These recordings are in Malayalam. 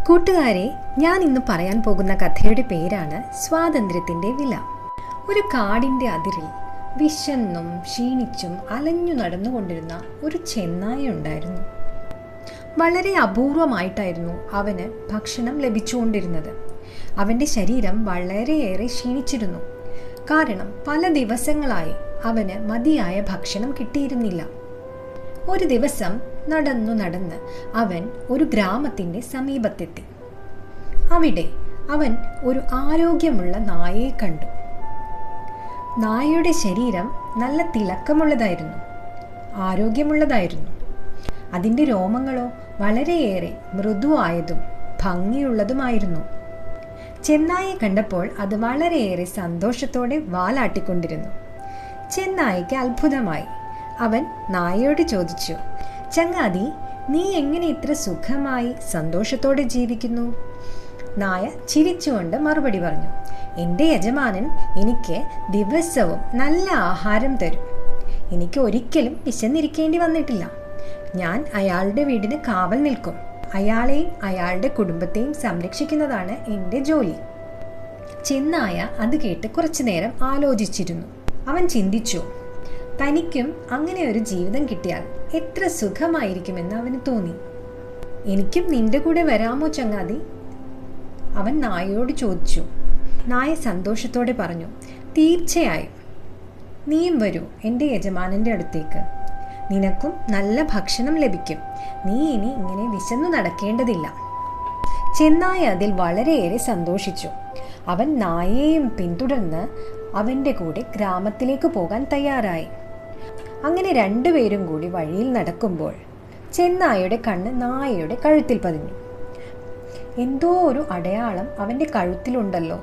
കൂട്ടുകാരെ, ഞാൻ ഇന്ന് പറയാൻ പോകുന്ന കഥയുടെ പേരാണ് സ്വാതന്ത്ര്യത്തിന്റെ വില. ഒരു കാടിന്റെ അതിരിൽ വിശന്നും ക്ഷീണിച്ചും അലഞ്ഞു നടന്നുകൊണ്ടിരുന്ന ഒരു ചെന്നായ ഉണ്ടായിരുന്നു. വളരെ അപൂർവമായിട്ടായിരുന്നു അവന് ഭക്ഷണം ലഭിച്ചുകൊണ്ടിരുന്നത്. അവന്റെ ശരീരം വളരെയേറെ ക്ഷീണിച്ചിരുന്നു. കാരണം പല ദിവസങ്ങളായി അവന് മതിയായ ഭക്ഷണം കിട്ടിയിരുന്നില്ല. ഒരു ദിവസം നടന്ന് അവൻ ഒരു ഗ്രാമത്തിന്റെ സമീപത്തെത്തി. അവിടെ അവൻ ഒരു ആരോഗ്യമുള്ള നായയെ കണ്ടു. നായയുടെ ശരീരം നല്ല തിളക്കമുള്ളതായിരുന്നു, ആരോഗ്യമുള്ളതായിരുന്നു. അതിൻ്റെ രോമങ്ങളോ വളരെയേറെ മൃദുവായതും ഭംഗിയുള്ളതുമായിരുന്നു. ചെന്നായെ കണ്ടപ്പോൾ അത് വളരെയേറെ സന്തോഷത്തോടെ വാലാട്ടിക്കൊണ്ടിരുന്നു. ചെന്നായയ്ക്ക് അത്ഭുതമായി. അവൻ നായയോട് ചോദിച്ചു, ചങ്ങാതി, നീ എങ്ങനെ ഇത്ര സുഖമായി സന്തോഷത്തോടെ ജീവിക്കുന്നു? നായ ചിരിച്ചുകൊണ്ട് മറുപടി പറഞ്ഞു, എൻ്റെ യജമാനൻ എനിക്ക് ദിവസവും നല്ല ആഹാരം തരും. എനിക്ക് ഒരിക്കലും വിശന്നിരിക്കേണ്ടി വന്നിട്ടില്ല. ഞാൻ അയാളുടെ വീടിന് കാവൽ നിൽക്കും. അയാളെയും അയാളുടെ കുടുംബത്തെയും സംരക്ഷിക്കുന്നതാണ് എൻ്റെ ജോലി. ചെന്നായ അത് കേട്ട് കുറച്ചു നേരം ആലോചിച്ചിരുന്നു. അവൻ ചിന്തിച്ചു, തനിക്കും അങ്ങനെ ഒരു ജീവിതം കിട്ടിയാൽ എത്ര സുഖമായിരിക്കുമെന്ന് അവന് തോന്നി. എനിക്കും നിന്റെ കൂടെ വരാമോ ചങ്ങാതി? അവൻ നായയോട് ചോദിച്ചു. നായ സന്തോഷത്തോടെ പറഞ്ഞു, തീർച്ചയായും, നീയും വരൂ എൻ്റെ യജമാനൻ്റെ അടുത്തേക്ക്. നിനക്കും നല്ല ഭക്ഷണം ലഭിക്കും. നീ ഇനി ഇങ്ങനെ വിശന്നു നടക്കേണ്ടതില്ല. ചെന്നായ അതിൽ വളരെയേറെ സന്തോഷിച്ചു. അവൻ നായയെയും പിന്തുടർന്ന് അവൻ്റെ കൂടെ ഗ്രാമത്തിലേക്ക് പോകാൻ തയ്യാറായി. അങ്ങനെ രണ്ടുപേരും കൂടി വഴിയിൽ നടക്കുമ്പോൾ ചെന്നായയുടെ കണ്ണ് നായയുടെ കഴുത്തിൽ പതിഞ്ഞു. എന്തോ ഒരു അടയാളം അവൻ്റെ കഴുത്തിലുണ്ടല്ലോ.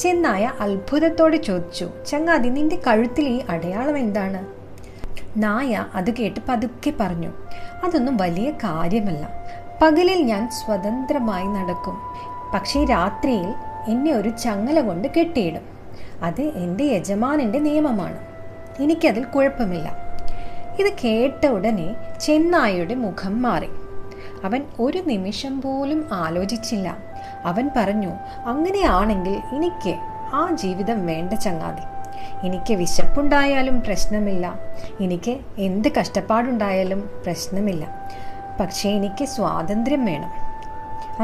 ചെന്നായ അത്ഭുതത്തോടെ ചോദിച്ചു, ചങ്ങാതി, നിന്റെ കഴുത്തിൽ ഈ അടയാളം എന്താണ്? നായ അത് കേട്ട് പതുക്കെ പറഞ്ഞു, അതൊന്നും വലിയ കാര്യമല്ല. പകലിൽ ഞാൻ സ്വതന്ത്രമായി നടക്കും, പക്ഷേ രാത്രിയിൽ എന്നെ ഒരു ചങ്ങല കൊണ്ട് കെട്ടിയിടും. അത് എൻ്റെ യജമാനൻ്റെ നിയമമാണ്. എനിക്കതിൽ കുഴപ്പമില്ല. ഇത് കേട്ട ഉടനെ ചെന്നായയുടെ മുഖം മാറി. അവൻ ഒരു നിമിഷം പോലും ആലോചിച്ചില്ല. അവൻ പറഞ്ഞു, അങ്ങനെയാണെങ്കിൽ എനിക്ക് ആ ജീവിതം വേണ്ട ചങ്ങാതി. എനിക്ക് വിശപ്പുണ്ടായാലും പ്രശ്നമില്ല, എനിക്ക് എന്ത് കഷ്ടപ്പാടുണ്ടായാലും പ്രശ്നമില്ല, പക്ഷേ എനിക്ക് സ്വാതന്ത്ര്യം വേണം.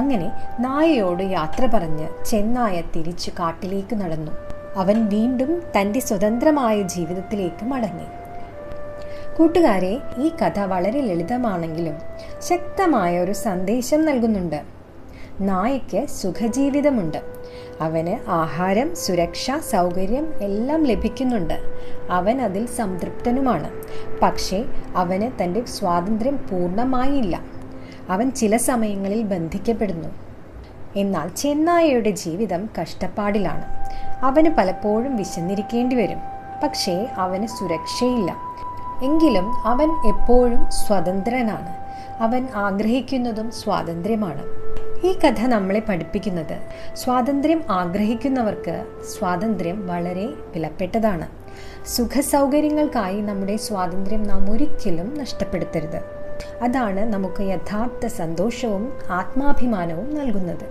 അങ്ങനെ നായയോട് യാത്ര പറഞ്ഞ് ചെന്നായ തിരിച്ചു കാട്ടിലേക്ക് നടന്നു. അവൻ വീണ്ടും തൻ്റെ സ്വതന്ത്രമായ ജീവിതത്തിലേക്ക് മടങ്ങി. കൂട്ടുകാരെ, ഈ കഥ വളരെ ലളിതമാണെങ്കിലും ശക്തമായ ഒരു സന്ദേശം നൽകുന്നുണ്ട്. നായയ്ക്ക് സുഖജീവിതമുണ്ട്. അവന് ആഹാരം, സുരക്ഷ, സൗകര്യം എല്ലാം ലഭിക്കുന്നുണ്ട്. അവൻ അതിൽ സംതൃപ്തനുമാണ്. പക്ഷേ അവന് തൻ്റെ സ്വാതന്ത്ര്യം പൂർണ്ണമായില്ല. അവൻ ചില സമയങ്ങളിൽ ബന്ധിക്കപ്പെടുന്നു. എന്നാൽ ചെന്നായയുടെ ജീവിതം കഷ്ടപ്പാടിലാണ്. അവന് പലപ്പോഴും വിശന്നിരിക്കേണ്ടി വരും. പക്ഷേ അവന് സുരക്ഷയില്ല. എങ്കിലും അവൻ എപ്പോഴും സ്വതന്ത്രനാണ്. അവൻ ആഗ്രഹിക്കുന്നതും സ്വാതന്ത്ര്യമാണ്. ഈ കഥ നമ്മളെ പഠിപ്പിക്കുന്നത്, സ്വാതന്ത്ര്യം ആഗ്രഹിക്കുന്നവർക്ക് സ്വാതന്ത്ര്യം വളരെ വിലപ്പെട്ടതാണ്. സുഖസൗകര്യങ്ങൾക്കായി നമ്മുടെ സ്വാതന്ത്ര്യം നാം ഒരിക്കലും നഷ്ടപ്പെടുത്തരുത്. അതാണ് നമുക്ക് യഥാർത്ഥ സന്തോഷവും ആത്മാഭിമാനവും നൽകുന്നത്.